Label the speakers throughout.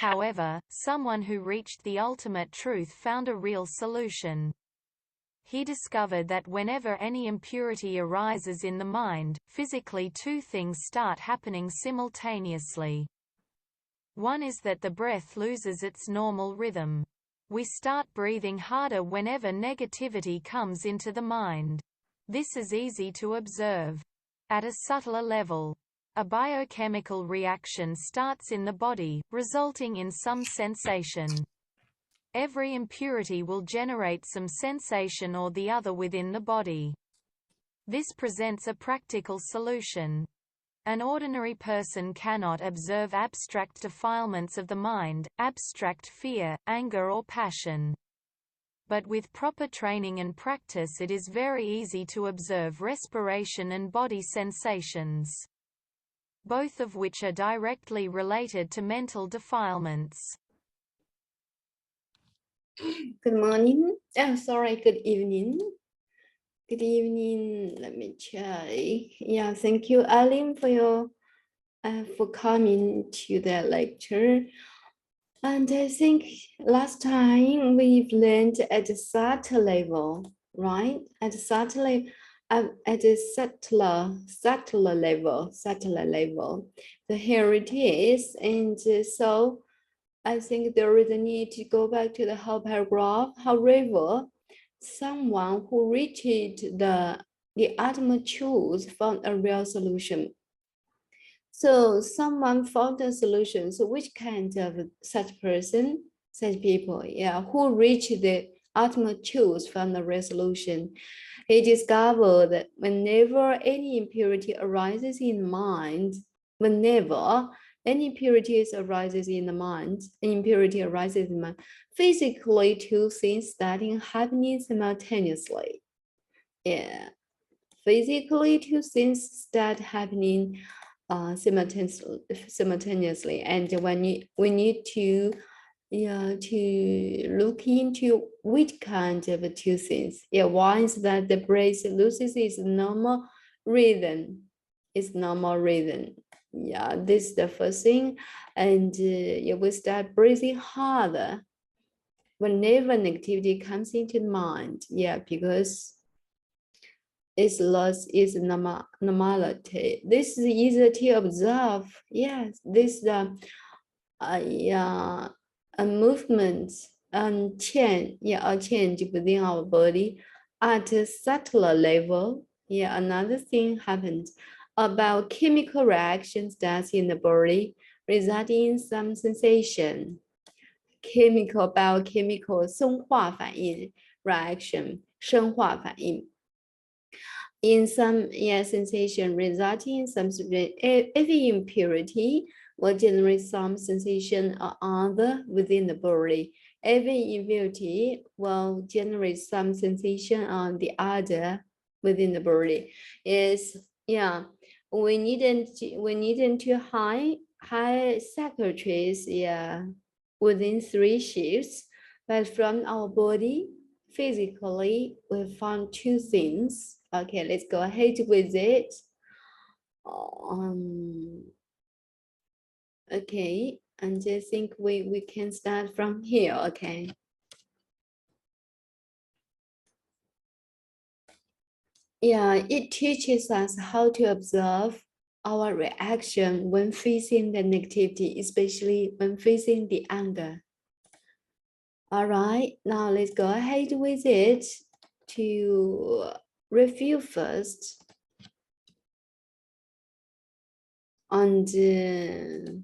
Speaker 1: However, someone who reached the ultimate truth found a real solution. He discovered that whenever any impurity arises in the mind, physically two things start happening simultaneously. One is that the breath loses its normal rhythm. We start breathing harder whenever negativity comes into the mind. This is easy to observe. At a subtler level, a biochemical reaction starts in the body, resulting in some sensation. Every impurity will generate some sensation or the other within the body. This presents a practical solution. An ordinary person cannot observe abstract defilements of the mind, abstract fear, anger or passion. But with proper training and practice it is very easy to observe respiration and body sensations, both of which are directly related to mental defilements.
Speaker 2: Good morning. Sorry, good evening. Good evening. Let me check. Yeah, thank you, Aline, for coming to the lecture. And I think last time we've learned at the subtle level, right? At the subtle level. At a subtler level. So here it is, and so I think there is a need to go back to the whole paragraph. However, someone who reached the ultimate truth found a real solution. So someone found a solution. So which kind of such person, such people, yeah, who reached the ultimate truth from the resolution? He discovered that whenever any impurity arises in the mind, physically two things starting happening simultaneously. Yeah, physically two things start happening simultaneously, and we need to look into which kind of two things. Yeah, one is that the breath loses its normal rhythm. Yeah, this is the first thing, and you will start breathing harder whenever negativity comes into the mind. Yeah, because its loss is normality. This is easy to observe. Yes, this is a movement and change, a change within our body at a subtler level. Yeah, another thing happened. A biochemical reaction starts in the body, resulting in some sensation. Biochemical 生化反应 reaction 生化反应 in some sensation resulting in some every impurity will generate some sensation or other within the body. Every impurity will generate some sensation on the other within the body. Is we needn't to high secretaries within 3 shifts, but from our body physically we found 2 things. Okay, let's go ahead with it. Okay, and I think we can start from here. Okay. Yeah, it teaches us how to observe our reaction when facing the negativity, especially when facing the anger. All right, now let's go ahead with it to review first. And 2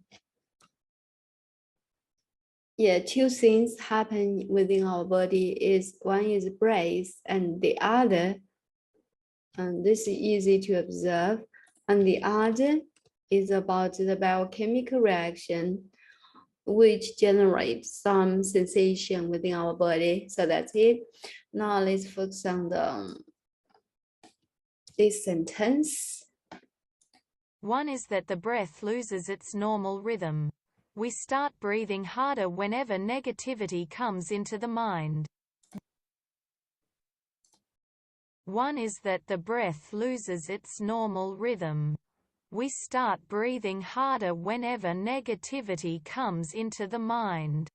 Speaker 2: things happen within our body. One is breath, and the other, and this is easy to observe, and the other is about the biochemical reaction which generates some sensation within our body. So that's it. Now let's focus on this sentence.
Speaker 1: One is that the breath loses its normal rhythm. We start breathing harder whenever negativity comes into the mind. One is that the breath loses its normal rhythm. We start breathing harder whenever negativity comes into the mind.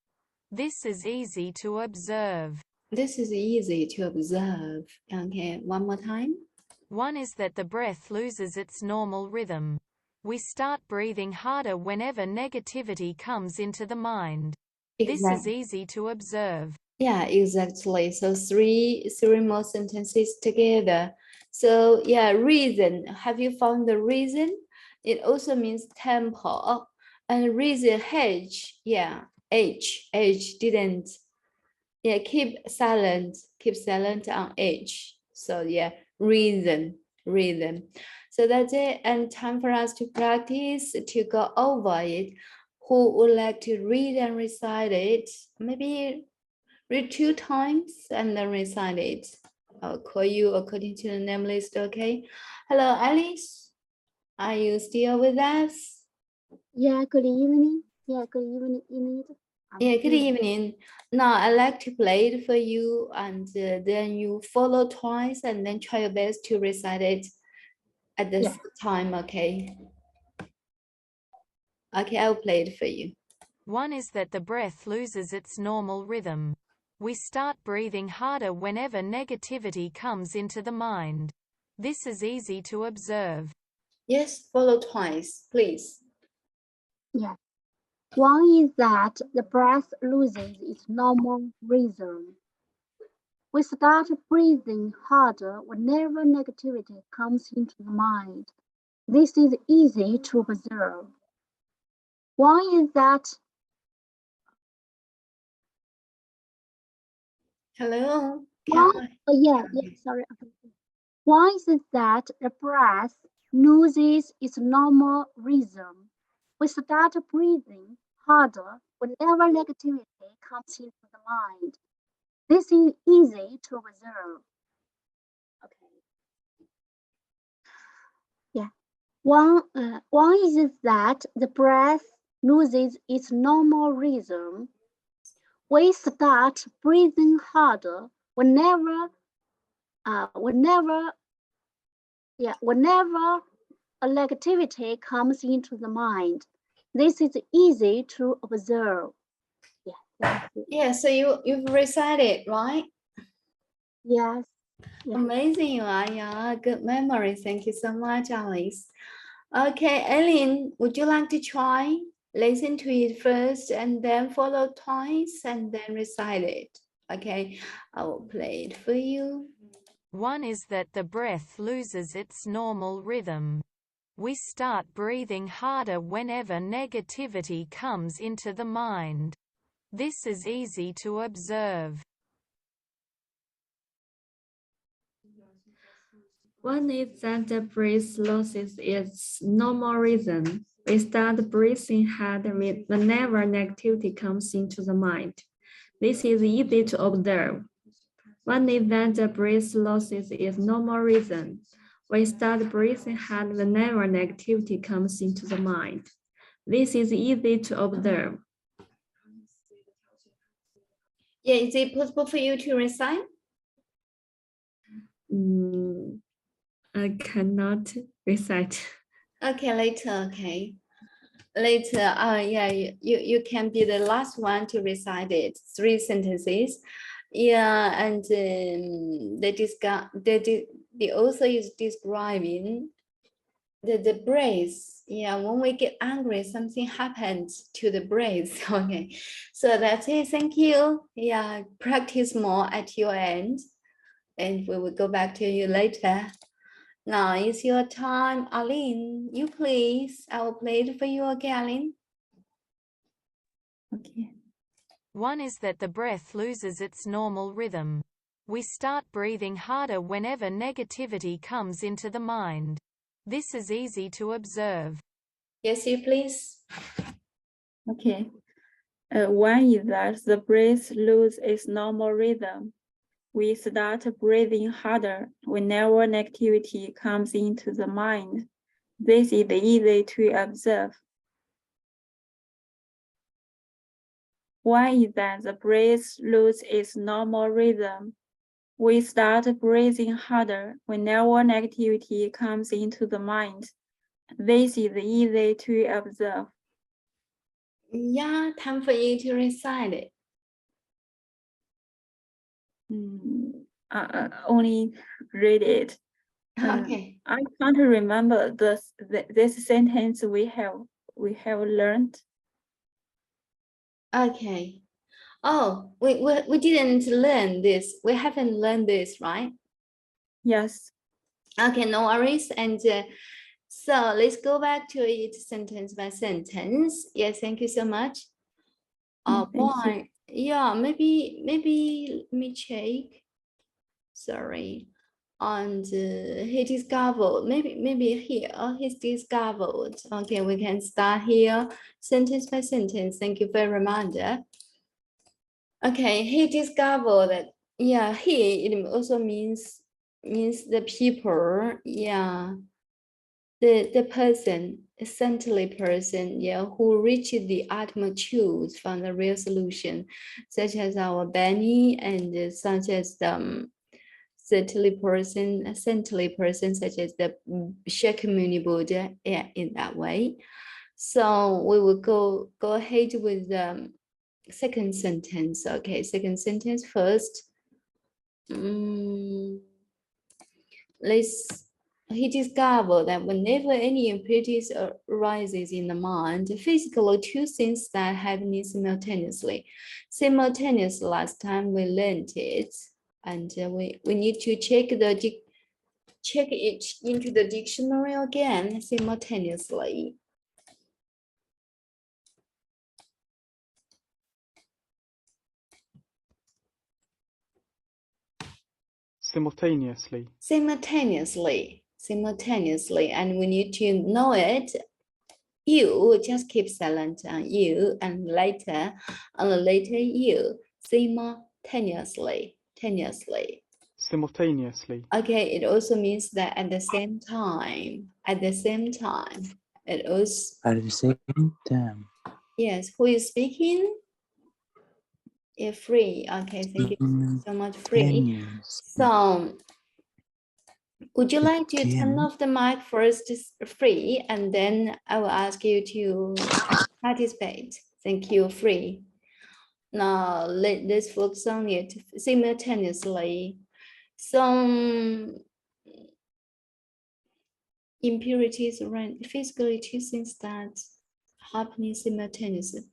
Speaker 1: This is easy to observe.
Speaker 2: This is easy to observe. Okay, one more time.
Speaker 1: One is that the breath loses its normal rhythm. We start breathing harder whenever negativity comes into the mind. This is easy to observe.
Speaker 2: Yeah, exactly. So three more sentences together. So yeah, reason. Have you found the reason? It also means tempo. And reason H. Yeah, H didn't. Yeah, keep silent on H. So yeah, reason. So that's it. And time for us to practice to go over it. Who would like to read and recite it? Maybe read 2 times and then recite it. I'll call you according to the name list, okay? Hello, Alice. Are you still with us?
Speaker 3: Yeah, good evening. Yeah, good evening, Enid.
Speaker 2: Yeah, good evening. Now I'd like to play it for you and then you follow twice and then try your best to recite it at this time, okay? Okay, I'll play it for you.
Speaker 1: One is that the breath loses its normal rhythm. We start breathing harder whenever negativity comes into the mind. This is easy to observe.
Speaker 2: Yes, follow twice, please.
Speaker 3: Yeah. One is that the breath loses its normal rhythm. We start breathing harder whenever negativity comes into the mind. This is easy to observe. One is that
Speaker 2: Hello.
Speaker 3: sorry. One is that the breath loses its normal rhythm. We start breathing harder whenever negativity comes into the mind. This is easy to observe. Okay. Yeah. One is that the breath loses its normal rhythm. We start breathing harder whenever a negativity comes into the mind. This is easy to observe.
Speaker 2: Yeah, so you've recited, right?
Speaker 3: Yes. Yeah.
Speaker 2: Amazing you are, yeah, good memory. Thank you so much, Alice. Okay, Ellen, would you like to try? Listen to it first and then follow twice and then recite it. Okay, I will play it for you.
Speaker 1: One is that the breath loses its normal rhythm. We start breathing harder whenever negativity comes into the mind. This is easy to observe.
Speaker 4: One is that the breath loses its normal rhythm. We start breathing harder whenever negativity comes into the mind. This is easy to observe. One is that the breath loses its normal rhythm. We start breathing hard whenever negativity comes into the mind. This is easy to observe.
Speaker 2: Yeah, is it possible for you to recite?
Speaker 4: I cannot recite.
Speaker 2: Okay, later, okay. Later, yeah, you can be the last one to recite it, 3 sentences. Yeah, and the author is describing the breath. Yeah, when we get angry, something happens to the breath. Okay, so that's it. Thank you. Yeah, practice more at your end, and we will go back to you later. Now it's your time, Aline. You please. I will play it for you again, Aline. Okay.
Speaker 1: One is that the breath loses its normal rhythm. We start breathing harder whenever negativity comes into the mind. This is easy to observe.
Speaker 2: Yes, you please.
Speaker 5: Okay. One is that the breath loses its normal rhythm. We start breathing harder whenever negativity comes into the mind. This is easy to observe. One is that the breath loses its normal rhythm. We start breathing harder whenever negativity comes into the mind. This is easy to observe.
Speaker 2: Yeah, time for you to recite it.
Speaker 5: Only read it.
Speaker 2: Okay.
Speaker 5: I can't remember this sentence we have learned.
Speaker 2: Okay. Oh, we didn't learn this. We haven't learned this, right?
Speaker 5: Yes.
Speaker 2: Okay, no worries. And so let's go back to it sentence by sentence. Yes, thank you so much.
Speaker 5: Thank you.
Speaker 2: Boy, yeah, maybe let me check. Sorry. And he discovered, maybe here he's discovered. Okay, we can start here sentence by sentence. Thank you for a reminder. Okay, he discovered that, yeah, he, it also means the people, yeah, the person, essentially person, yeah, who reached the ultimate truth from the real solution, such as our Benny, and such as the essentially person, such as the Shakyamuni Buddha, yeah, in that way. So we will go ahead with the second sentence. Okay, second sentence first. He discovered that whenever any impurities arises in the mind, physically two things start happening simultaneously. Last time we learned it, and we need to check it into the dictionary again simultaneously.
Speaker 6: Simultaneously.
Speaker 2: Simultaneously, and we need to know it. You just keep silent on you, and later on the later you, simultaneously. Okay, it also means that at the same time. It also,
Speaker 7: At the same time.
Speaker 2: yes, who is speaking? Yeah, free. Okay, thank you so much, free. So would you like to turn off the mic first, free, and then I will ask you to participate. Thank you, free. Now let's focus on it simultaneously. Some impurities around physically two things that happening simultaneously.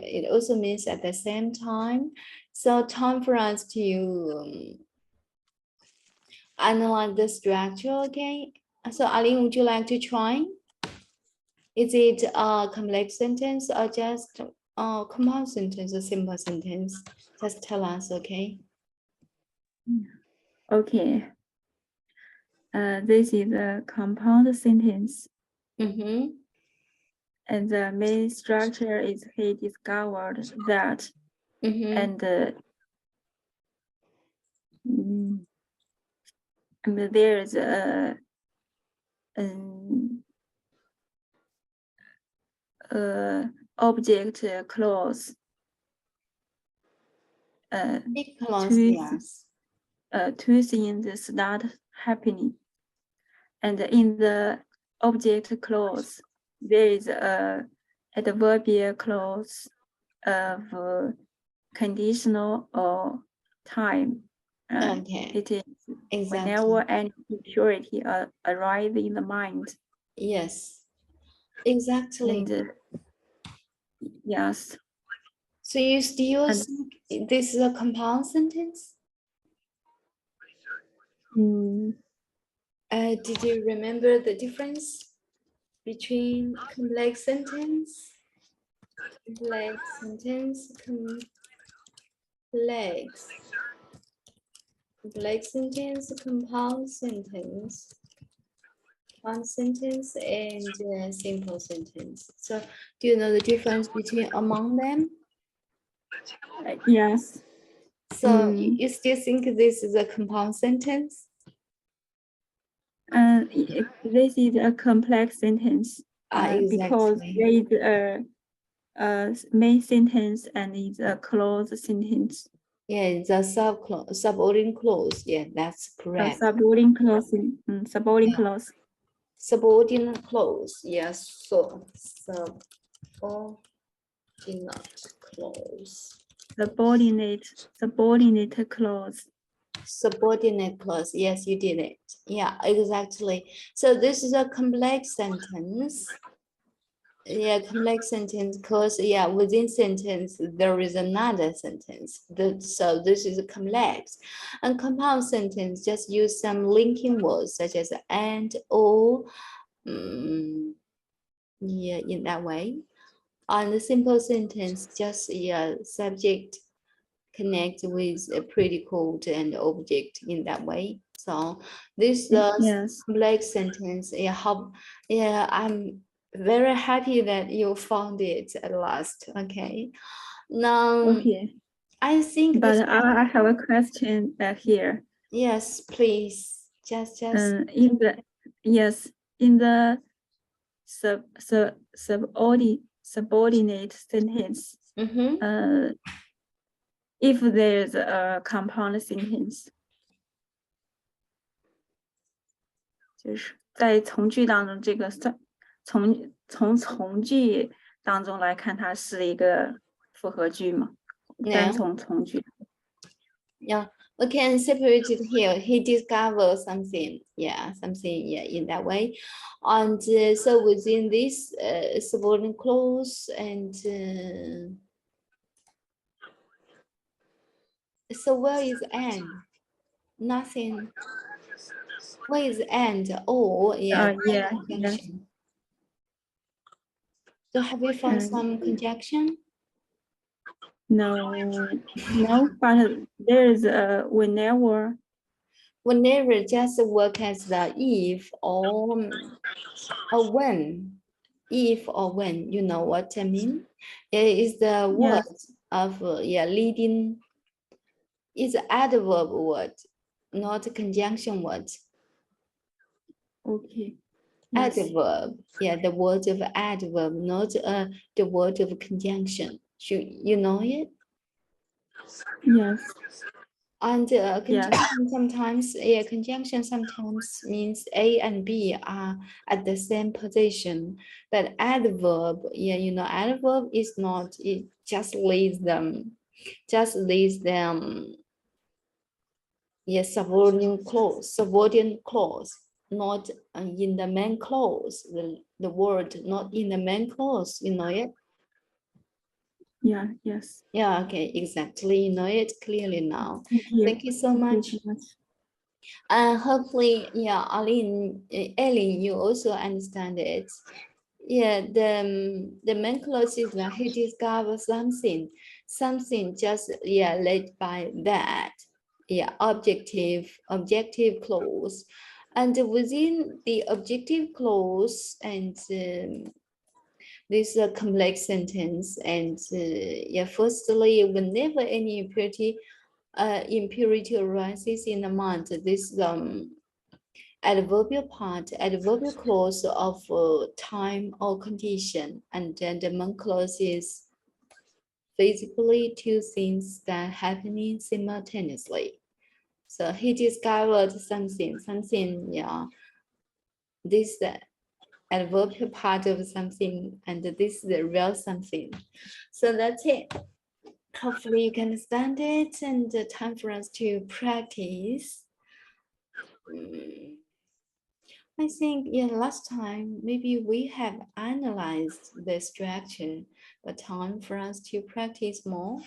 Speaker 2: It also means at the same time. So time for us to analyze the structure, okay? So Aline, would you like to try? Is it a complex sentence or just a compound sentence, a simple sentence? Just tell us, okay?
Speaker 5: Okay. This is a compound sentence. And the main structure is he discovered that, and there is a object clause.
Speaker 2: Big clause, yes.
Speaker 5: Two things start happening, and in the object clause there is a adverbial clause of conditional or time.
Speaker 2: Okay.
Speaker 5: It is
Speaker 2: Exactly.
Speaker 5: whenever any impurity arrives in the mind.
Speaker 2: Yes, exactly.
Speaker 5: And yes.
Speaker 2: So you still think this is a compound sentence? Did you remember the difference between complex sentence, compound sentence, one sentence, and simple sentence? So do you know the difference between among them?
Speaker 5: Yes.
Speaker 2: So you still think this is a compound sentence?
Speaker 5: This is a complex sentence because
Speaker 2: Exactly.
Speaker 5: there is a main sentence and it's a clause sentence.
Speaker 2: Yeah, it's a subordinate clause. Yeah, that's correct.
Speaker 5: Subordinate clause. Subordinate clause.
Speaker 2: Subordinate clause. Yes. So subordinate clause.
Speaker 5: Subordinate clause.
Speaker 2: Subordinate clause. Yes, you did it. Yeah, exactly. So this is a complex sentence. Yeah, complex sentence because yeah, within sentence there is another sentence. So this is a complex. And compound sentence just use some linking words such as and, or, yeah, in that way. On the simple sentence, just yeah, subject connect with a predicate and object in that way. So this
Speaker 5: Yes.
Speaker 2: complex sentence, yeah, I'm very happy that you found it at last. Okay, now
Speaker 5: Okay.
Speaker 2: I think this.
Speaker 5: But I have a question here.
Speaker 2: Yes, please. Just
Speaker 5: In the subordinate sentence, if there's a compound sentence, 就是在从句当中，这个从句当中来看，它是一个复合句吗？单从句。
Speaker 2: Yeah, we can separate it here. He discovered something, yeah, in that way. And so within this subordinate clause and so where is and? Nothing. Where is and? Or yeah, conjunction. So have you found some conjunction?
Speaker 5: No, but there is a whenever.
Speaker 2: Whenever just work as the if or when. If or when, you know what I mean? It is the word of leading. It's adverb word, not a conjunction word.
Speaker 5: Okay.
Speaker 2: Adverb, yeah, the word of adverb, not the word of conjunction. You know it?
Speaker 5: Yes.
Speaker 2: And conjunction sometimes, conjunction sometimes means A and B are at the same position. But adverb, adverb is not, it just leaves them. Yes, subordinate clause, not in the main clause. The word not in the main clause, you know it?
Speaker 5: Yeah, yes.
Speaker 2: Yeah, okay, exactly. You know it clearly now.
Speaker 5: Thank you
Speaker 2: so much. And hopefully, yeah, Ellen, you also understand it. Yeah, the main clause is that he discovers something just led by that. Yeah, objective clause. And within the objective clause and this complex sentence and firstly, whenever any impurity arises in the mind, this adverbial clause of time or condition, and then the main clause is physically two things that happening simultaneously. So he discovered something, yeah. This adverbial part of something, and this is the real something. So that's it. Hopefully you can understand it, and time for us to practice. I think last time maybe we have analyzed the structure, but time for us to practice more.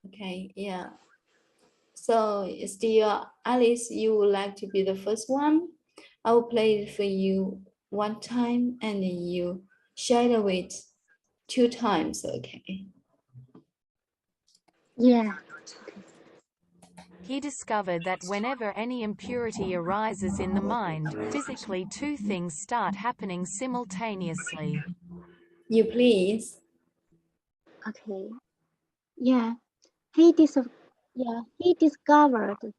Speaker 2: Okay, yeah. So still, Alice, you would like to be the first one? I will play it for you one time and you shadow it 2 times, okay?
Speaker 3: Yeah.
Speaker 1: He discovered that whenever any impurity arises in the mind, physically two things start happening simultaneously.
Speaker 2: You please.
Speaker 3: Okay. Yeah. He discovered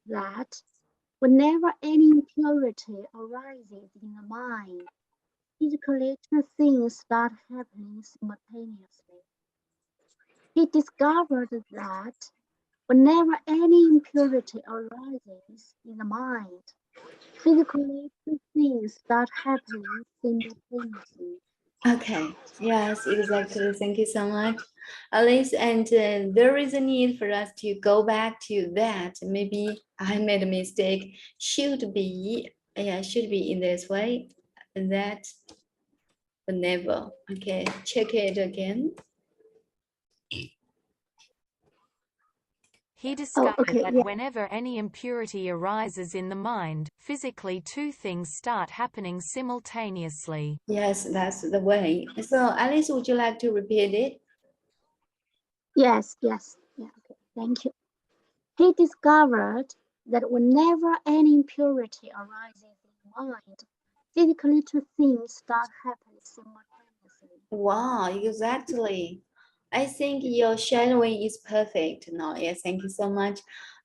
Speaker 3: that whenever any impurity arises in the mind, physically two things start happening simultaneously. He discovered that whenever any impurity arises in the mind, Physically, two things start happening simultaneously.
Speaker 2: Okay, yes, exactly. Thank you so much, Alice. And there is a need for us to go back to that. Maybe I made a mistake. Should be, yeah, should be in this way. That, but never. Okay, check it again.
Speaker 1: He discovered
Speaker 3: okay,
Speaker 1: that
Speaker 3: yeah.
Speaker 1: whenever any impurity arises in the mind, physically two things start happening simultaneously.
Speaker 2: Yes, that's the way. So, Alice, would you like to repeat it?
Speaker 3: Yes, yes, yeah, okay, thank you. He discovered that whenever any impurity arises in the mind, physically two things start happening simultaneously.
Speaker 2: Wow, exactly. I think your shadowing is perfect now. Yeah, thank you so much.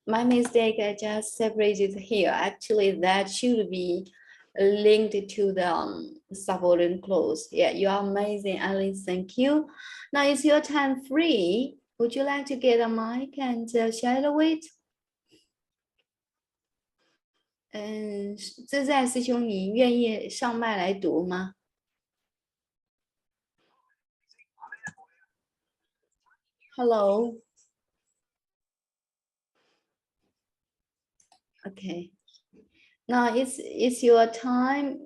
Speaker 2: My mistake, I just separated here. Actually, that should be linked to the subordinate clause. Yeah, you are amazing, Alice. Thank you. Now it's your time free. Would you like to get a mic and shadow it? 自在师兄，你愿意上麦来读吗？ Hello. Okay. Now it's your time,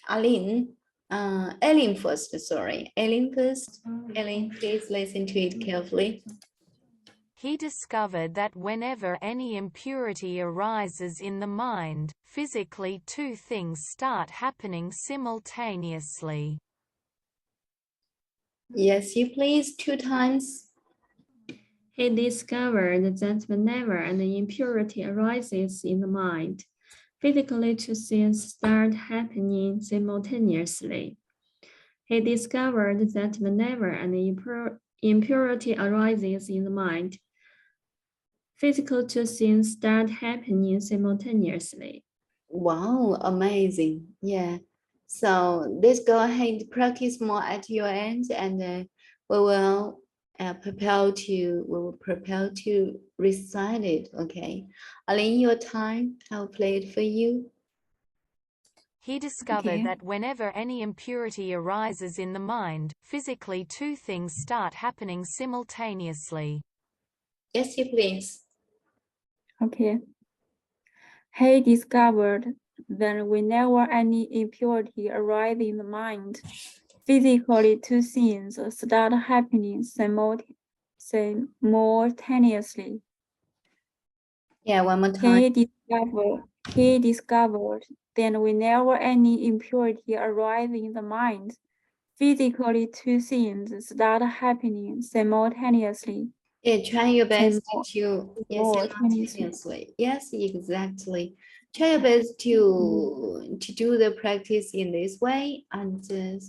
Speaker 2: Aline. Ellen first, sorry. Ellen first. Ellen, please listen to it carefully.
Speaker 1: He discovered that whenever any impurity arises in the mind, physically two things start happening simultaneously.
Speaker 2: Yes, you please, 2 times.
Speaker 4: He discovered that whenever an impurity arises in the mind, physically two things start happening simultaneously. He discovered that whenever an impurity arises in the mind, physical two things start happening simultaneously.
Speaker 2: Wow, amazing. Yeah. So let's go ahead and practice more at your end, and we will prepare to recite it. Okay. Aline, your time, I'll play it for you.
Speaker 1: He discovered
Speaker 5: Okay.
Speaker 1: that whenever any impurity arises in the mind, physically two things start happening simultaneously.
Speaker 2: Yes, you please.
Speaker 5: Okay. He discovered that whenever any impurity arises in the mind, physically two things start happening simultaneously.
Speaker 2: Yeah, one more time.
Speaker 5: He discovered that whenever any impurity arises in the mind, physically two things start happening simultaneously.
Speaker 2: Yeah, try your best
Speaker 5: Simultaneously.
Speaker 2: simultaneously. Yes, exactly. Try your best to do the practice in this way, and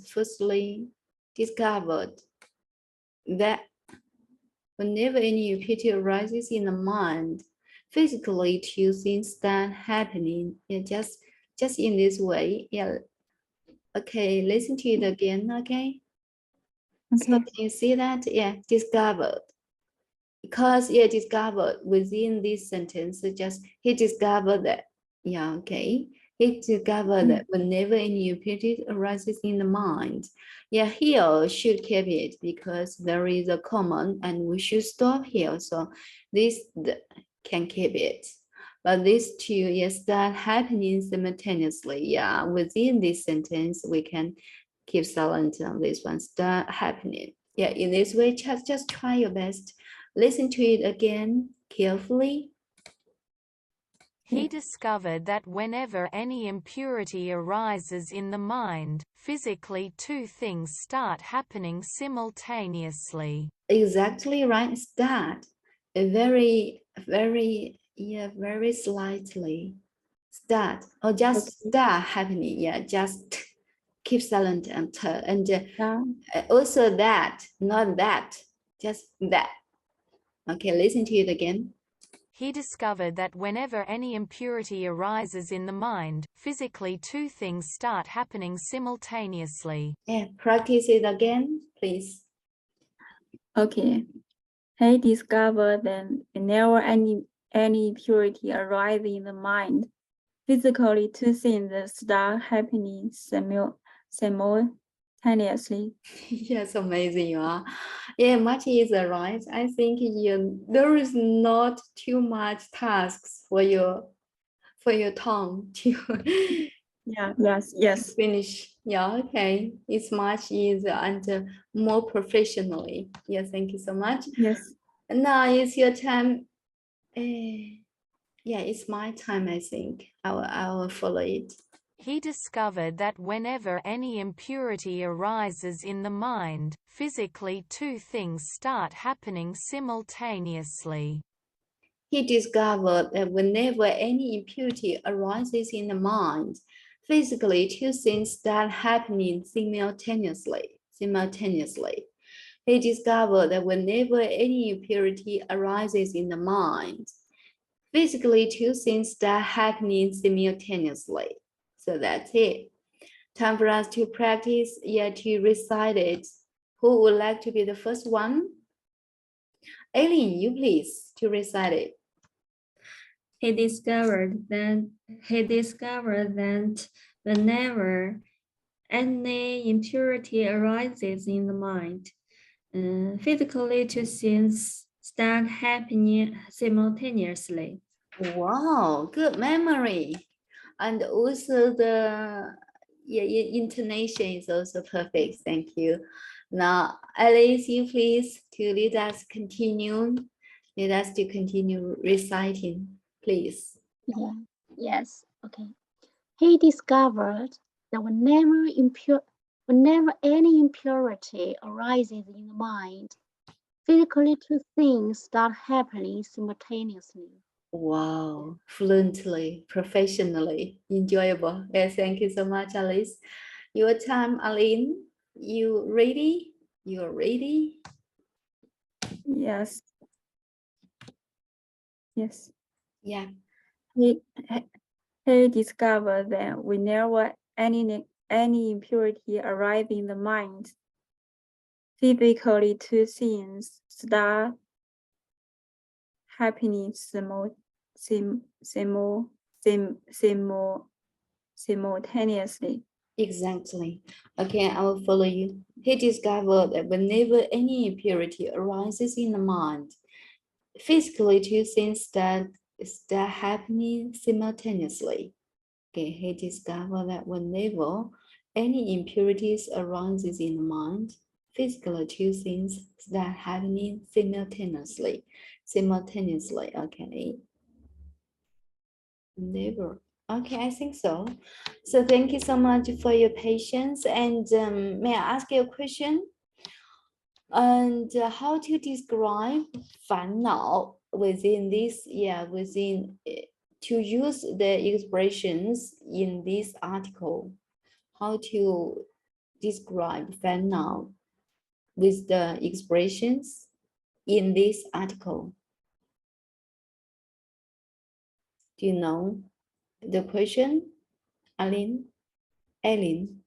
Speaker 2: firstly discovered that whenever any impurity arises in the mind, physically two things start happening. Yeah, just in this way. Yeah. Okay, listen to it again. Okay. So
Speaker 5: Okay.
Speaker 2: can you see that? Yeah, discovered. Because he discovered within this sentence, just he discovered that, yeah, okay. He discovered that whenever any impurity arises in the mind, yeah, here should keep it because there is a common and we should stop here. So this can keep it. But these two, yes, start happening simultaneously. Yeah, within this sentence, we can keep silent on this one, start happening. Yeah, in this way, just try your best. Listen to it again carefully.
Speaker 1: He discovered that whenever any impurity arises in the mind, physically two things start happening simultaneously.
Speaker 2: Exactly right. Start very slightly. Start or just start happening. Yeah, just keep silent and also that, not that, just that. Okay, listen to it again.
Speaker 1: He discovered that whenever any impurity arises in the mind, physically two things start happening simultaneously.
Speaker 2: Yeah, practice it again, please.
Speaker 5: Okay. He discovered that whenever any impurity arises in the mind, Physically, two things start happening simultaneously.
Speaker 2: Yes, amazing you are. Yeah, much easier, right? I think there is not too much tasks for your tongue to
Speaker 5: Yes.
Speaker 2: finish. Yeah, okay. It's much easier and more professionally. Yeah, thank you so much.
Speaker 5: Yes.
Speaker 2: And now it's your time. Yeah, it's my time, I think. I will follow it.
Speaker 1: He discovered that whenever any impurity arises in the mind, physically two things start happening simultaneously.
Speaker 2: He discovered that whenever any impurity arises in the mind, physically two things start happening simultaneously. He discovered that whenever any impurity arises in the mind, physically two things start happening simultaneously. So that's it. Time for us to practice, to recite it. Who would like to be the first one? Aileen, you please to recite it.
Speaker 4: He discovered that whenever any impurity arises in the mind, physically two things start happening simultaneously.
Speaker 2: Wow, good memory. And also the intonation is also perfect. Thank you. Now, Alice, you please to let us continue. Let us to continue reciting, please.
Speaker 3: Yeah. Yes. Okay. He discovered that whenever any impurity arises in the mind, physically two things start happening simultaneously.
Speaker 2: Wow, fluently, professionally, enjoyable. Yes, thank you so much, Alice. Your time, Aline. You ready? You're ready?
Speaker 5: Yes.
Speaker 2: Yeah.
Speaker 5: He discovered that whenever any impurity arrives in the mind, physically two things start happening simultaneously.
Speaker 2: Exactly. Okay, I will follow you. He discovered that whenever any impurity arises in the mind, physically two things start happening simultaneously. Okay, he discovered that whenever any impurities arises in the mind, physically two things start happening simultaneously. Okay. Never. Okay, I think so. So thank you so much for your patience. And may I ask you a question? And how to describe 烦恼 within this? Yeah, to use the expressions in this article. How to describe 烦恼 with the expressions in this article? Do you know the question, Aline? Ellen?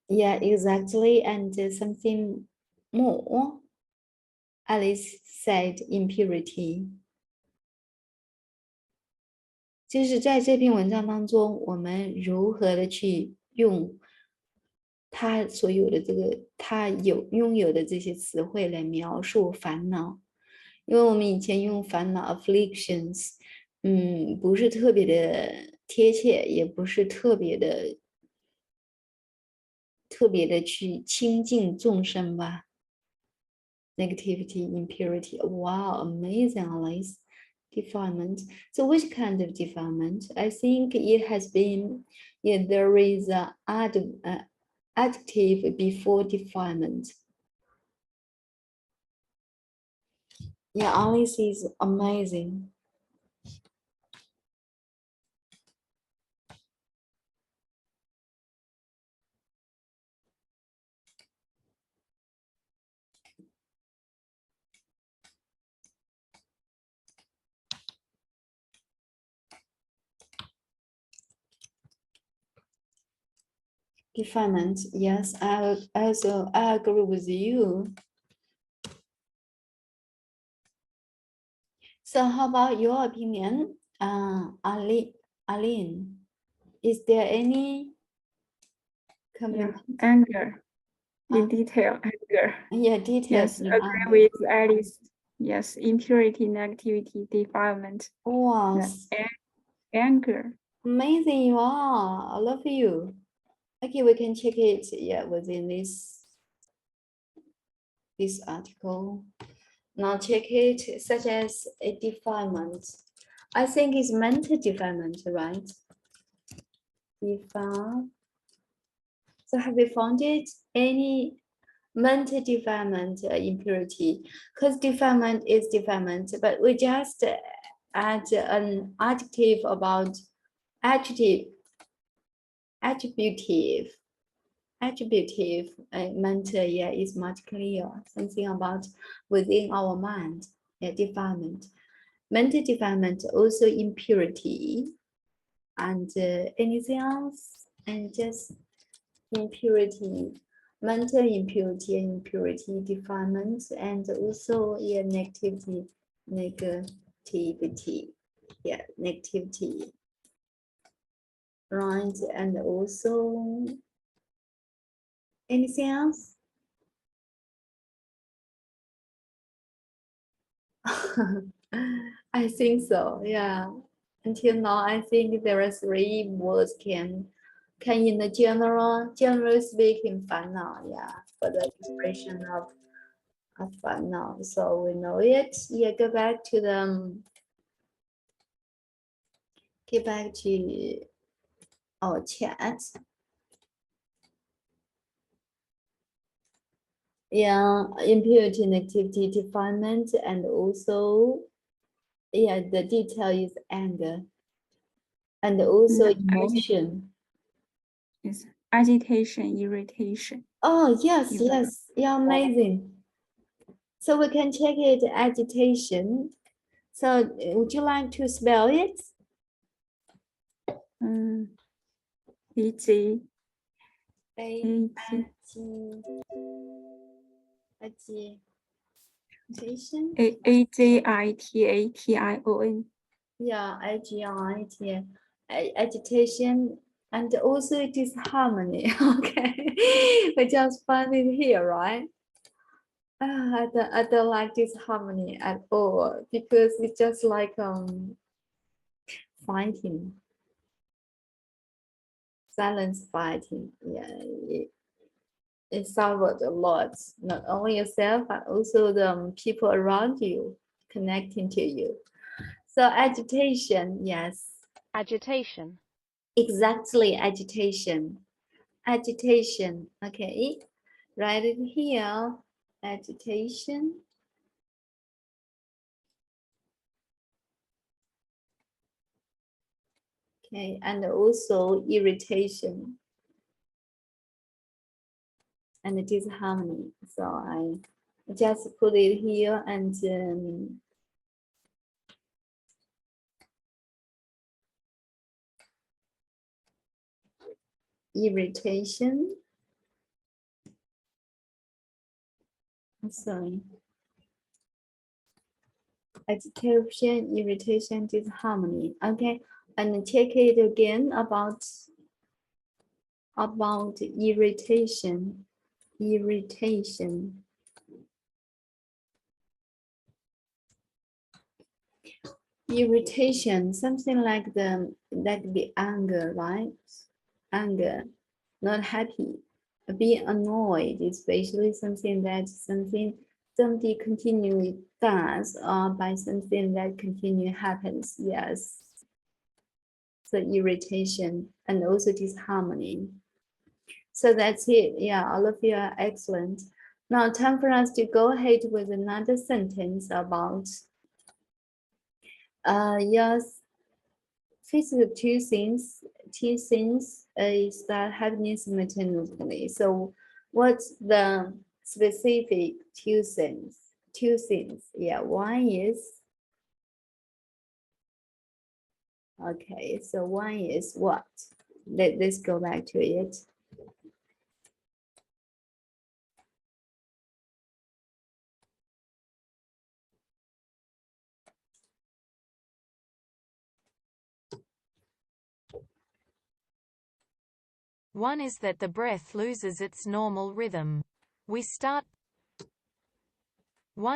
Speaker 2: Yeah, exactly. And something more, Alice said impurity. 就是在这篇文章当中，我们如何的去用他所有的他拥有的这些词汇来描述烦恼，因为我们以前用烦恼 afflictions，不是特别的贴切，也不是特别的去亲近众生吧。Negativity, impurity. Wow, amazing, Alice. Defilement. So which kind of defilement? I think it has been, there is an adjective before defilement. Yeah, Alice is amazing. Defilement, yes, I agree with you. So how about your opinion, Aline? Is there any
Speaker 5: Yeah,
Speaker 2: comment?
Speaker 5: anger. In detail, anger.
Speaker 2: Yeah, details.
Speaker 5: Yes,
Speaker 2: in
Speaker 5: agree
Speaker 2: anger.
Speaker 5: with Alice. Yes, impurity, negativity, defilement.
Speaker 2: Wow,
Speaker 5: Anger.
Speaker 2: amazing you are. I love you. Okay, we can check it. Yeah, within this article. Now check it such as a defilement. I think it's mental defilement, right? So have you found it? Any mental defilement impurity? Because defilement is defilement, but we just add an adjective about attributive mental, yeah, is much clearer. Something about within our mind, yeah, defilement. Mental defilement, also impurity, and anything else, and just impurity, mental impurity, defilement, and also yeah, negativity, yeah, negativity, right, and also anything else. I think so, yeah. Until now, I think there are 3 words can in the general speaking, 烦恼, yeah, for the expression of 烦恼. So we know it. Yeah, go back to our chat. Yeah, impurity, negativity, defilement, and also, yeah, the detail is anger, and also emotion.
Speaker 5: Yes, agitation, irritation.
Speaker 2: Oh, yes,
Speaker 5: Even.
Speaker 2: yes, yeah, amazing. So we can check it, agitation. So would you like to spell it?
Speaker 5: A-G.
Speaker 2: Agitation.
Speaker 5: A-G-I-T-A-T-I-O-N.
Speaker 2: Yeah, agitation, agitation, and also it is harmony. Okay, we just find it here, right? I don't like this harmony at all because it's just like fighting, silence fighting. Yeah, it suffered a lot. Not only yourself, but also the people around you connecting to you. So agitation, yes.
Speaker 6: Agitation.
Speaker 2: Exactly, agitation. Agitation, okay. Write it here, agitation. Okay, and also irritation. And it is harmony. So I just put it here and irritation. Sorry. Agitation, irritation, disharmony. Okay, and check it again about irritation. Irritation. Irritation, something like the anger, right? Anger, not happy, being annoyed, especially something that somebody continually does, or by something that continually happens. Yes. So irritation and also disharmony. So that's it. Yeah, all of you are excellent. Now time for us to go ahead with another sentence about yes, physical two things is that happening simultaneously. So what's the specific two things? Yeah, one is, okay, so one is what? Let's go back to it.
Speaker 1: One is that the breath loses its normal rhythm. One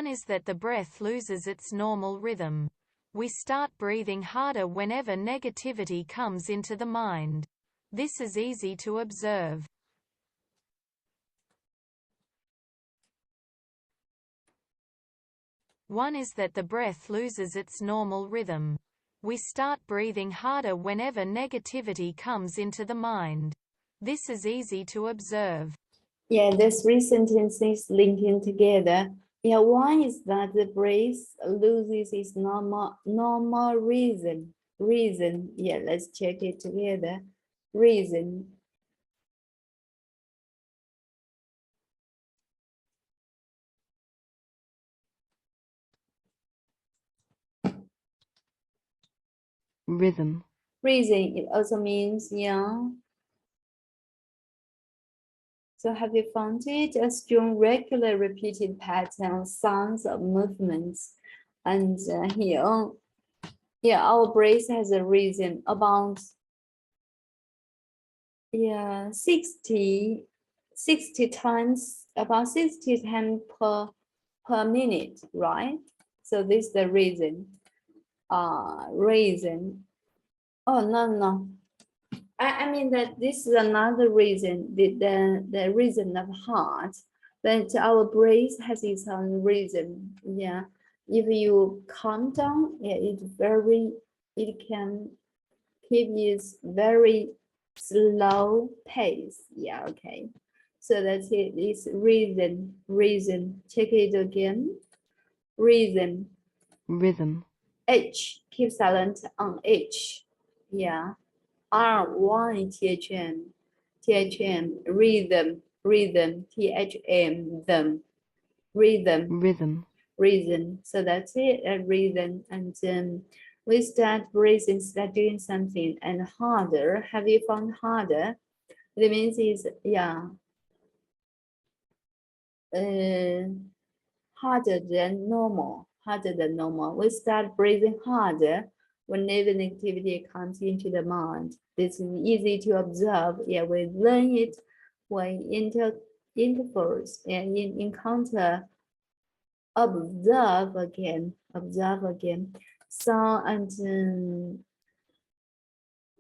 Speaker 1: is that the breath loses its normal rhythm. We start breathing harder whenever negativity comes into the mind. This is easy to observe. One is that the breath loses its normal rhythm. We start breathing harder whenever negativity comes into the mind. This is easy to observe.
Speaker 2: Yeah, there's three sentences linking together. Yeah, one is that the breath loses its normal reason. Yeah, let's check it together. Reason.
Speaker 6: Rhythm.
Speaker 2: Reason, it also means, yeah. So have you found it? A strong, regular, repeated pattern, sounds of movements. And here, yeah, our breath has a reason about 60 times, about 60 times per minute, right? So this is the reason. Reason. Oh, no. I mean that this is another reason, the reason of heart, that our breath has its own reason. Yeah, if you calm down, yeah, it can keep its very slow pace. Yeah, okay. So that's it. It's reason. Check it again. Reason.
Speaker 6: Rhythm.
Speaker 2: H. Keep silent on H. Yeah. R1 THM, rhythm, THM, them, rhythm, reason. So that's it, a reason. And we start breathing, start doing something, and harder. Have you found harder? That means is, yeah, harder than normal. We start breathing harder whenever negativity comes into the mind. This is easy to observe. Yeah, we learn it when intervals and in encounter. Observe again. So and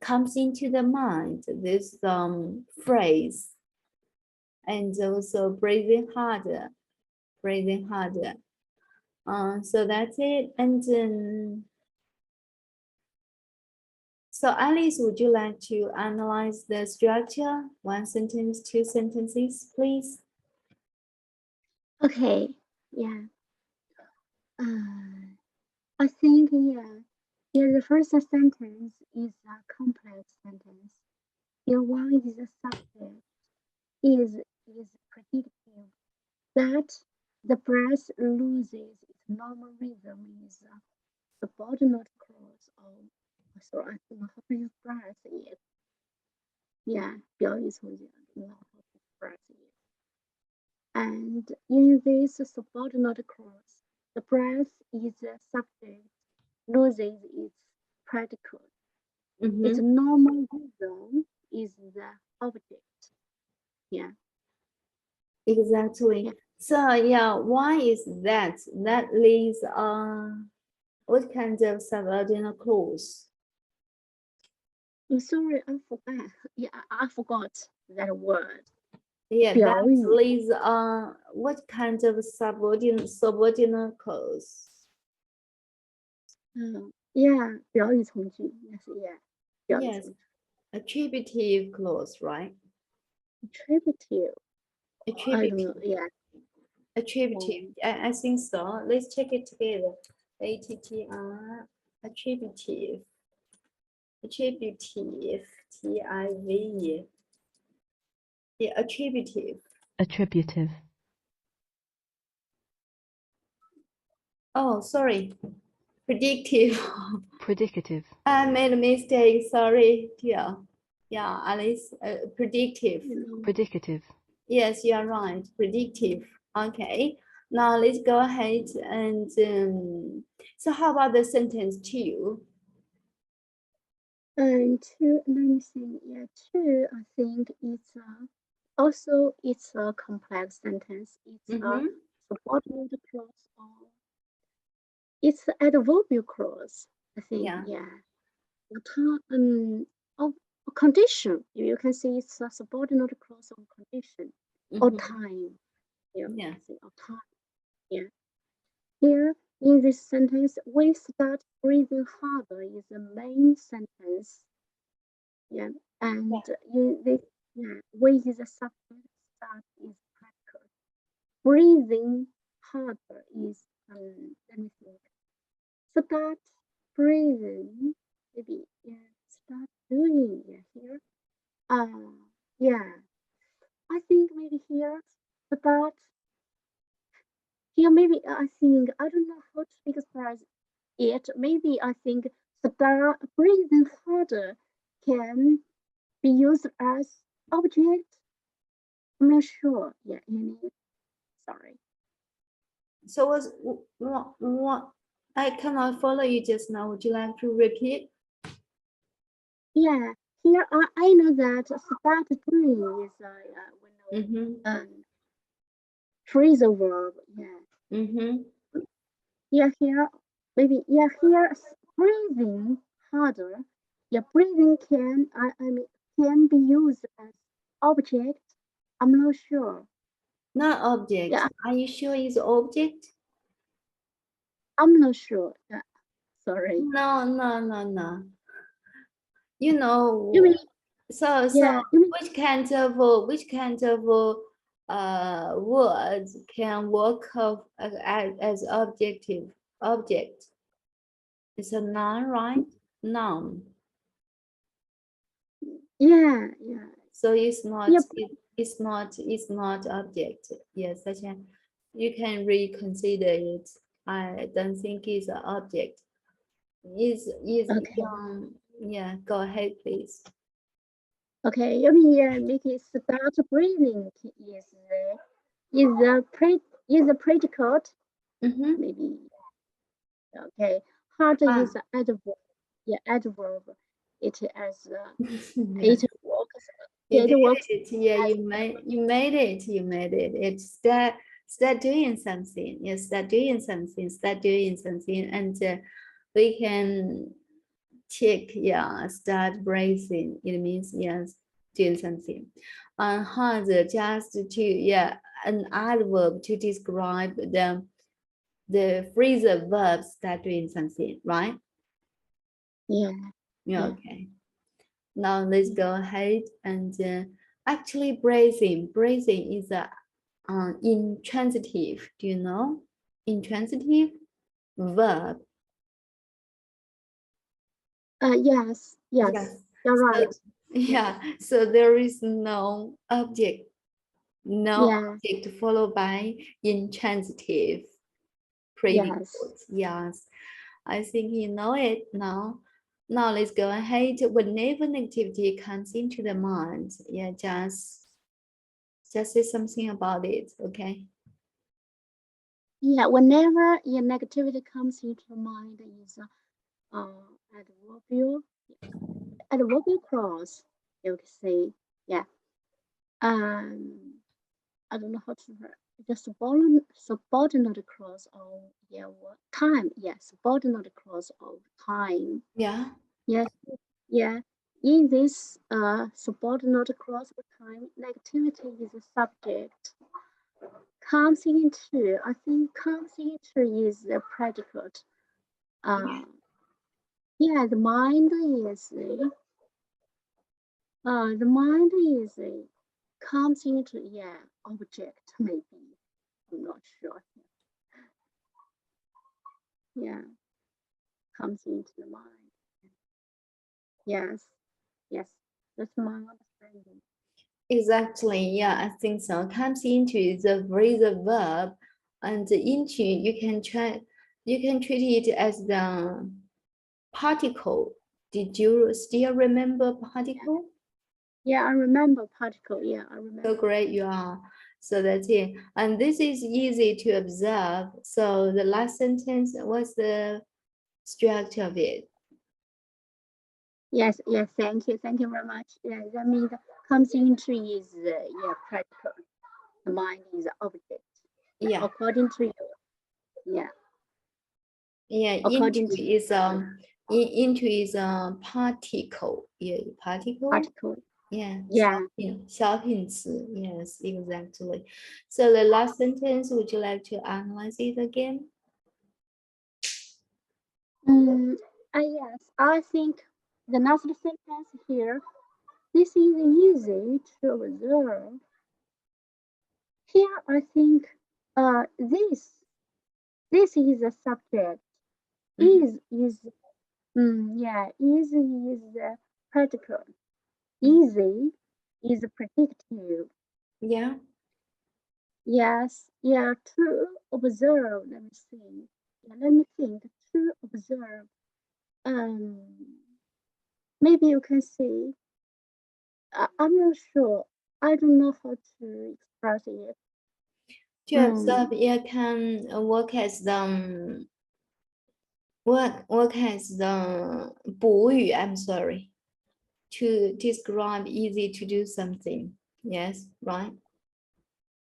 Speaker 2: comes into the mind this phrase, and also breathing harder. So that's it. And so Alice, would you like to analyze the structure? One sentence, two sentences, please.
Speaker 3: Okay, yeah. I think, the first sentence is a complex sentence. Here one is the subject, is predictive. That the breath loses its normal rhythm is a subordinate clause of, sorry, I don't know how to express it. Yeah, 表意从简, I don't know how to express it. And in this subordinate clause, the breath is the subject, loses its predicate. Its normal rhythm is the object. Yeah.
Speaker 2: Exactly.
Speaker 3: Yeah.
Speaker 2: So yeah, why is that? That leads on what kind of subordinate clause?
Speaker 3: I'm sorry, I forgot. Yeah, I forgot that word.
Speaker 2: Yeah, that
Speaker 3: 表意.
Speaker 2: leads on what kind of subordinate clause?
Speaker 3: Yeah, 表意从句. Yes, yeah. 表意
Speaker 2: Yes,
Speaker 3: 从句.
Speaker 2: attributive clause, right?
Speaker 3: Attributive. I don't know.
Speaker 2: Attributive.
Speaker 3: Yeah.
Speaker 2: Attributive. I think so. Let's check it together. ATTR. Attributive. Attributive. TIV. Yeah, attributive.
Speaker 6: Attributive.
Speaker 2: Oh, sorry. Predictive.
Speaker 6: Predicative.
Speaker 2: I made a mistake. Sorry. Yeah, Alice. Predictive.
Speaker 6: Predicative.
Speaker 2: Yes, you are right. Predictive. Okay. Now let's go ahead and so how about the sentence two?
Speaker 3: And two, let me see. Yeah, two. I think it's also it's a complex sentence. It's a subordinate clause or it's adverbial clause. I think.
Speaker 2: Yeah.
Speaker 3: Yeah. The time of a condition. You can see it's a subordinate clause of condition or time. Yeah.
Speaker 2: Yeah.
Speaker 3: See, or time. Yeah. Here in this sentence, we start breathing harder is the main sentence. Yeah, and in this, yeah, we is a subject, start is practical. Breathing harder is, let me think. Start breathing, maybe, yeah, start doing, yeah, here. Yeah, I think maybe here, start, here maybe I think, I don't know how to express it. Maybe I think start breathing harder can be used as object. I'm not sure. Yeah, Enid. Sorry.
Speaker 2: So what I cannot follow you just now. Would you like to repeat?
Speaker 3: Yeah, here I know that start doing is we know phrasal verb. Yeah. Yeah, here maybe yeah here breathing harder. Yeah, breathing can I mean can be used as object. I'm not sure.
Speaker 2: Not object.
Speaker 3: Yeah,
Speaker 2: Are you sure it's object?
Speaker 3: I'm not sure. Yeah, sorry.
Speaker 2: No. You know,
Speaker 3: You mean
Speaker 2: so
Speaker 3: yeah? You mean
Speaker 2: which kind of words can work of as object? It's a noun, right? Noun.
Speaker 3: yeah.
Speaker 2: So it's not
Speaker 3: Yeah,
Speaker 2: it's not object. Yes, such a you can reconsider it. I don't think it's an object. Is
Speaker 3: okay.
Speaker 2: yeah, go ahead, please.
Speaker 3: Okay, you mean make it start breathing is a predicate maybe. Okay, hard is adverb. Yeah, adverb. It as
Speaker 2: Yeah.
Speaker 3: it works.
Speaker 2: You
Speaker 3: It
Speaker 2: did
Speaker 3: works
Speaker 2: it. Yeah,
Speaker 3: as
Speaker 2: you made it. You made it. It's start doing something. Yes, start doing something. Start doing something, and we can check. Yeah, start breathing. It means yes, doing something. Hard just to yeah, an adverb to describe the phrasal verb start doing something, right?
Speaker 3: yeah.
Speaker 2: Yeah. Okay. Now let's go ahead and actually breathing is a intransitive. Do you know intransitive verb?
Speaker 3: Yes.
Speaker 2: Yes.
Speaker 3: You're
Speaker 2: So,
Speaker 3: right.
Speaker 2: yeah. So there is no object
Speaker 3: Yeah.
Speaker 2: followed by intransitive
Speaker 3: Yes.
Speaker 2: predicate. Yes. I think you know it now. Now let's go ahead. Whenever negativity comes into the mind, yeah, just say something about it, okay?
Speaker 3: Yeah. Whenever your negativity comes into your mind, is adverbial clause. You can say yeah. I don't know how to the subordinate clause of yeah what time. Yeah, subordinate clause of time.
Speaker 2: Yeah.
Speaker 3: Yes, yeah. In this subordinate clause of time, negativity is a subject. Comes into, I think comes into is a predicate. Yeah, the mind is comes into yeah object maybe. I'm not sure. Yeah, comes into the mind. Yes, that's my understanding.
Speaker 2: Exactly. Yeah, I think so. Comes into the phrasal verb, and into you can treat it as the particle. Did you still remember particle?
Speaker 3: Yeah, I remember particle. Yeah, I remember.
Speaker 2: So great you are. So that's it. And this is easy to observe. So the last sentence, what's the structure of it?
Speaker 3: Yes, yes, thank you very much. Yeah, that means comes into is yeah, practical. The mind is object.
Speaker 2: Yeah.
Speaker 3: According to you. Yeah,
Speaker 2: Yeah,
Speaker 3: according
Speaker 2: into
Speaker 3: to
Speaker 2: is into is a particle. Yeah, particle.
Speaker 3: article.
Speaker 2: Yeah,
Speaker 3: Yeah.
Speaker 2: 小品词. Yes, exactly. So the last sentence, would you like to analyze it again?
Speaker 3: Yes, I think the last sentence here, this is easy to observe. Here, I think this is a subject. Is yeah, is practical. Easy is predictive.
Speaker 2: Yeah.
Speaker 3: Yes, yeah, to observe. Let me see. Yeah, let me think. To observe. Maybe you can see. I'm not sure. I don't know how to express it.
Speaker 2: To observe, it can work as the work as the 补语. I'm sorry. To describe, easy to do something. Yes, right.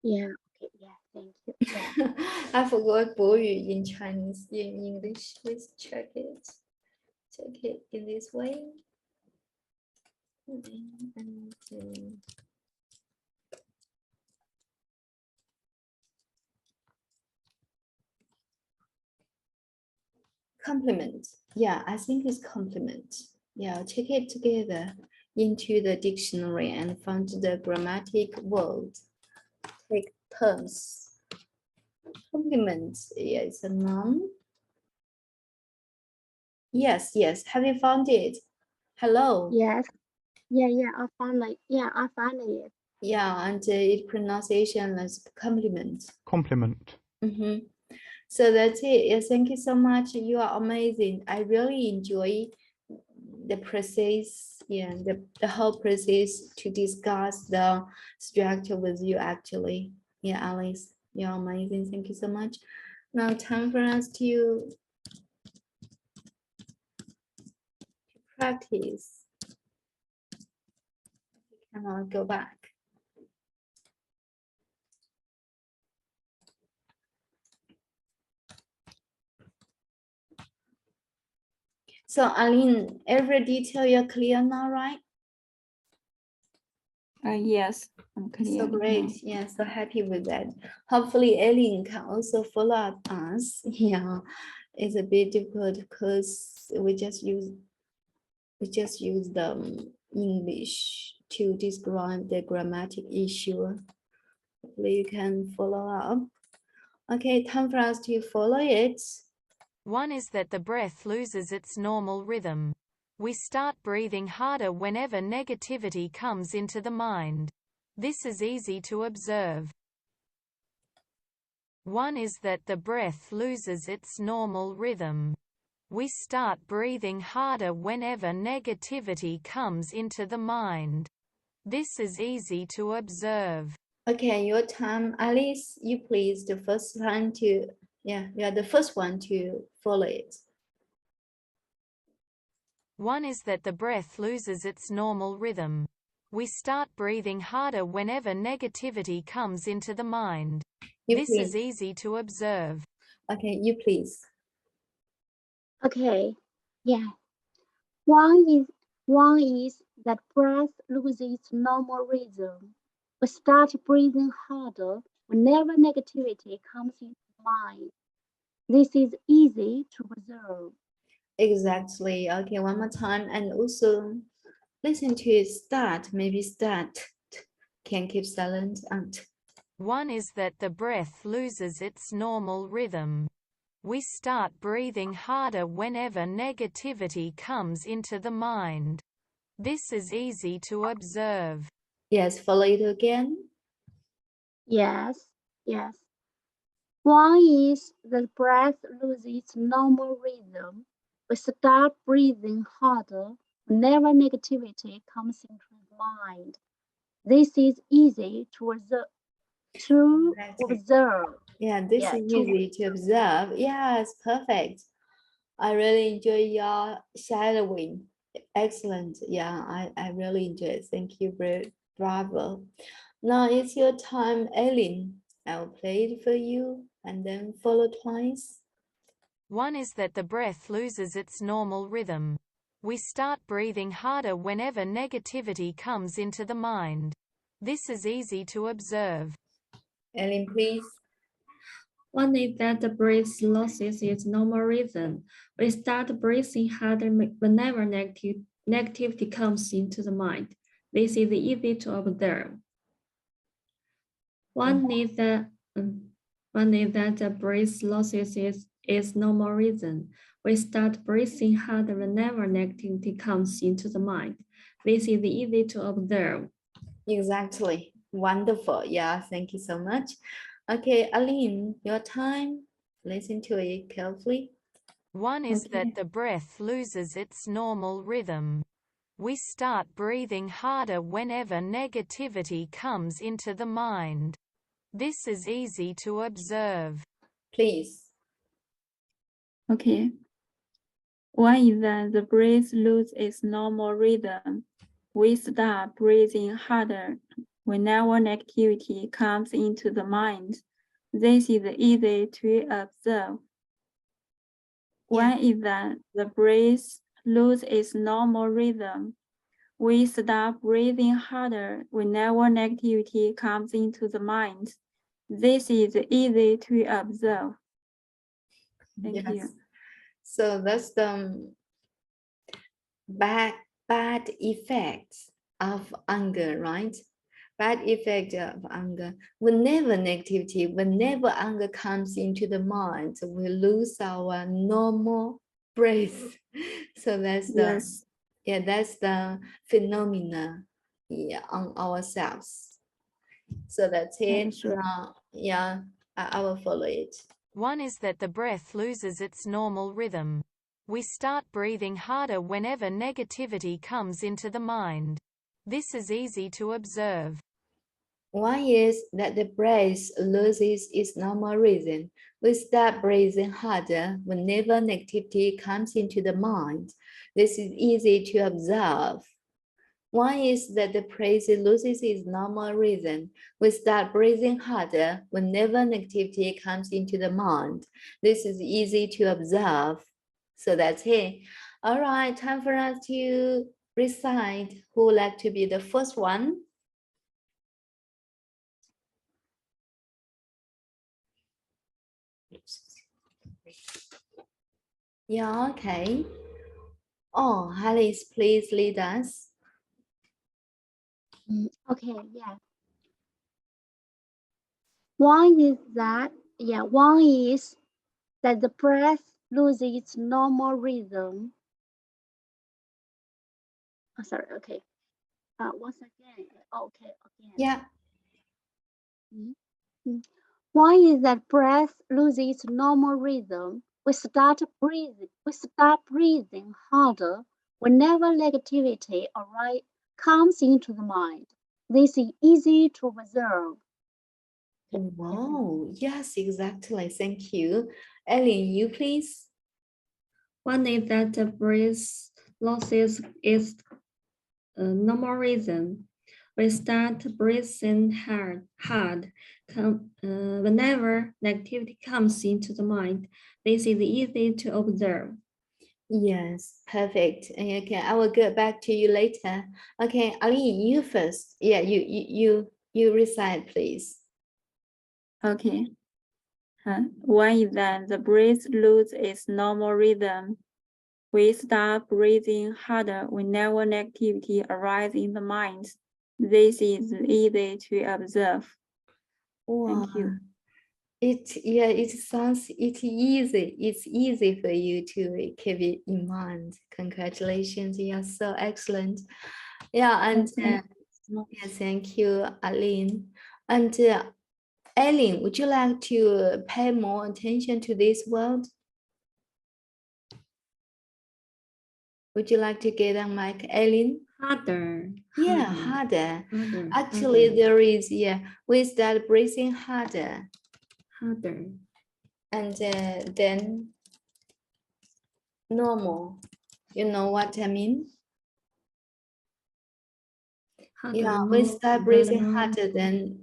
Speaker 3: Yeah. Okay. Yeah. Thank you. Yeah.
Speaker 2: I forgot 补语 in Chinese. In English, let's check it. Check it in this way. And, complement. Yeah, I think it's complement. Yeah, check it together into the dictionary and find the grammatic word. Take terms. Complement. Yeah, it's a noun. Yes, yes. Have you found it? Hello.
Speaker 3: Yes. Yeah. Yeah. I found it. Yeah. I found it.
Speaker 2: Yeah, and its pronunciation is complement.
Speaker 7: Complement.
Speaker 2: So that's it. Yeah, thank you so much. You are amazing. I really enjoy the process, yeah, the whole process to discuss the structure with you actually. Yeah, Alice, you're amazing. Thank you so much. Now time for us to practice. And I'll go back. So Aline, every detail you're clear now, right?
Speaker 5: Yes, I'm clear.
Speaker 2: So great. Yeah, so happy with that. Hopefully Eileen can also follow up us. Yeah, it's a bit difficult because we just use the English to describe the grammatic issue. Hopefully you can follow up. Okay, time for us to follow it.
Speaker 1: One is that the breath loses its normal rhythm. We start breathing harder whenever negativity comes into the mind. This is easy to observe. One is that the breath loses its normal rhythm. We start breathing harder whenever negativity comes into the mind. This is easy to observe.
Speaker 2: Okay, your time, Alice, you please the first one to, yeah, you are the first one to follow it.
Speaker 1: One is that the breath loses its normal rhythm. We start breathing harder whenever negativity comes into the mind. This is easy to observe.
Speaker 2: Okay, you please.
Speaker 3: Okay. Yeah. One is that breath loses its normal rhythm. We start breathing harder whenever negativity comes into the mind. This is easy to observe.
Speaker 2: Exactly. Okay, one more time. And also listen to it start, maybe start. Can keep silent. And
Speaker 1: one is that the breath loses its normal rhythm. We start breathing harder whenever negativity comes into the mind. This is easy to observe.
Speaker 2: yes, follow it again.
Speaker 3: Yes, yes. One is that breath loses its normal rhythm. We start breathing harder whenever negativity comes into the mind. This is easy to observe.
Speaker 2: Yeah, this is easy to observe. Yes, perfect. I really enjoy your shadowing. Excellent. Yeah, I really enjoyed. Thank you, bravo. Now it's your time, Ellen. I'll play it for you and then follow twice.
Speaker 1: One is that the breath loses its normal rhythm. We start breathing harder whenever negativity comes into the mind. This is easy to observe.
Speaker 2: Ellen, please.
Speaker 4: One is that the breath loses its normal rhythm. We start breathing harder whenever negativity comes into the mind. This is easy to observe. One is that the breath loses its normal rhythm. We start breathing harder whenever negativity comes into the mind. This is easy to observe.
Speaker 2: Exactly. Wonderful. Yeah, thank you so much. Okay, Aline, your time. Listen to it carefully.
Speaker 1: One is
Speaker 2: Okay.
Speaker 1: that the breath loses its normal rhythm. We start breathing harder whenever negativity comes into the mind. This is easy to observe.
Speaker 2: Please.
Speaker 5: Okay. One is that the breath loses its normal rhythm. We start breathing harder whenever negativity comes into the mind. This is easy to observe. One is that the breath loses its normal rhythm. We start breathing harder whenever negativity comes into the mind. This is easy to observe. Thank you.
Speaker 2: So that's the bad effects of anger, right? Bad effect of anger. Whenever anger comes into the mind, we lose our normal breath. So that's the that's the phenomena, on ourselves. So that's it.
Speaker 5: Sure.
Speaker 2: I will follow it.
Speaker 1: One is that the breath loses its normal rhythm. We start breathing harder whenever negativity comes into the mind. This is easy to observe.
Speaker 2: One is that the breath loses its normal rhythm. We start breathing harder whenever negativity comes into the mind. This is easy to observe. One is that the breath loses its normal rhythm. We start breathing harder whenever negativity comes into the mind. This is easy to observe. So that's it. All right, time for us to recite. Who would like to be the first one? Yeah, okay. Oh, Alice, please lead us.
Speaker 3: Okay, yeah. One is that the breath loses its normal rhythm. Oh, sorry, okay. Once again, okay, again.
Speaker 2: Yeah.
Speaker 3: One is that breath loses its normal rhythm. We start breathing harder whenever negativity comes into the mind. This is easy to observe.
Speaker 2: Wow, yes, exactly. Thank you. Ellen, you please.
Speaker 4: One is that the breath loses its normal rhythm. We start breathing hard whenever negativity comes into the mind. This is easy to observe.
Speaker 2: Yes, perfect. Okay, I will get back to you later. Okay, Aline, you first. Yeah, you recite, please.
Speaker 5: Okay. One is that the breath loses its normal rhythm. We start breathing harder whenever negativity arises in the mind. This is easy to observe.
Speaker 2: Wow.
Speaker 5: Thank you.
Speaker 2: It's easy for you to keep it in mind. Congratulations, you're so excellent. Yeah, and yeah, thank you, Aline. And Ellen, would you like to pay more attention to this word? Would you like to get on mic, Ellen?
Speaker 4: Harder.
Speaker 2: Yeah, harder.
Speaker 4: Harder.
Speaker 2: Actually,
Speaker 4: harder.
Speaker 2: there is, we start breathing harder.
Speaker 4: Harder.
Speaker 2: And then normal. You know what I mean? Yeah, we start breathing harder than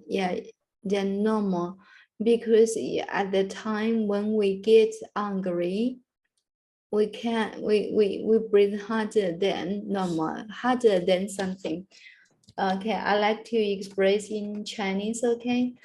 Speaker 2: normal, because at the time when we get angry, we breathe harder than normal, harder than something. Okay, I like to express in Chinese. Okay，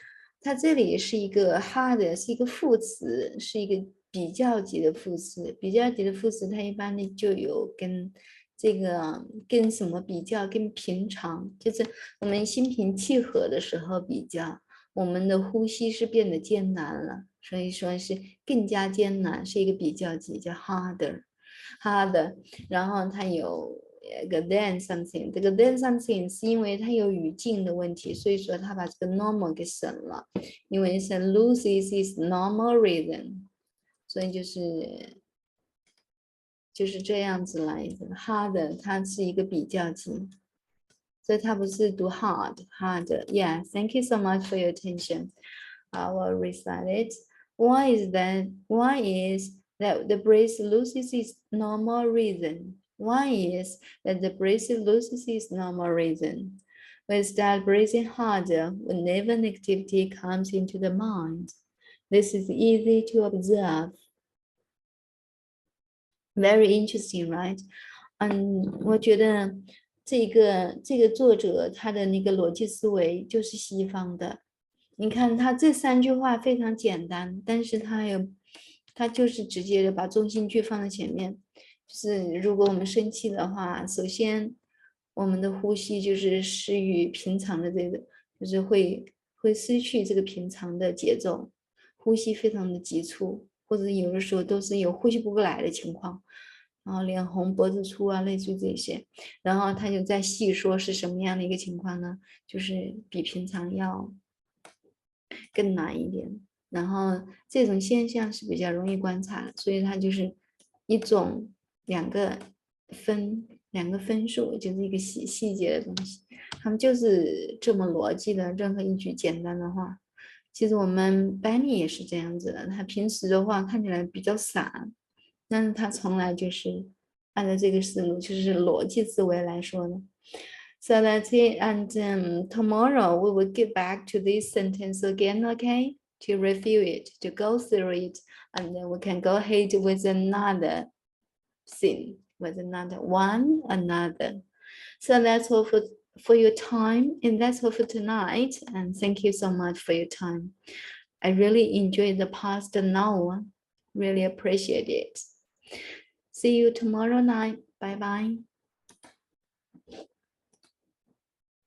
Speaker 2: 它这里是一个 hard， 是一个副词，是一个比较级的副词。比较级的副词，它一般的就有跟这个跟什么比较，跟平常，就是我们心平气和的时候比较，我们的呼吸是变得艰难了，所以说是更加艰难，是一个比较级，叫 harder。然后它有个 then something， 这个 then something 是因为它有语境的问题，所以说它把这个 normal 给省了，因为是 loses its normal rhythm， 所以就是这样子来的。hard 它是一个比较级，所以它不是读 hard。Yeah, thank you so much for your attention. I will recite it. Why is that the breath loses its normal rhythm? Why is that the breath loses its normal rhythm? We start breathing harder whenever negativity comes into the mind. This is easy to observe. Very interesting, right? 我觉得这个作者他的那个逻辑思维就是西方的。你看他这3句话非常简单，但是他就是直接的把中心句放在前面。就是如果我们生气的话，首先我们的呼吸就是失于平常的这个，就是会失去这个平常的节奏，呼吸非常的急促，或者有的时候都是有呼吸不过来的情况，然后脸红脖子粗啊，类似于这些。然后他就在细说是什么样的一个情况呢？就是比平常要更难一点，然后这种现象是比较容易观察的，所以它就是两个分数，就是一个细节的东西，他们就是这么逻辑的。任何一句简单的话，其实我们Benny也是这样子的，他平时的话看起来比较散，但是他从来就是按照这个思路，就是逻辑思维来说的。So that's it, and tomorrow we will get back to this sentence again, okay? To review it, to go through it, and then we can go ahead with another thing, with another one, another. So that's all for your time, and that's all for tonight. And thank you so much for your time. I really enjoyed the past hour. Really appreciate it. See you tomorrow night. Bye bye.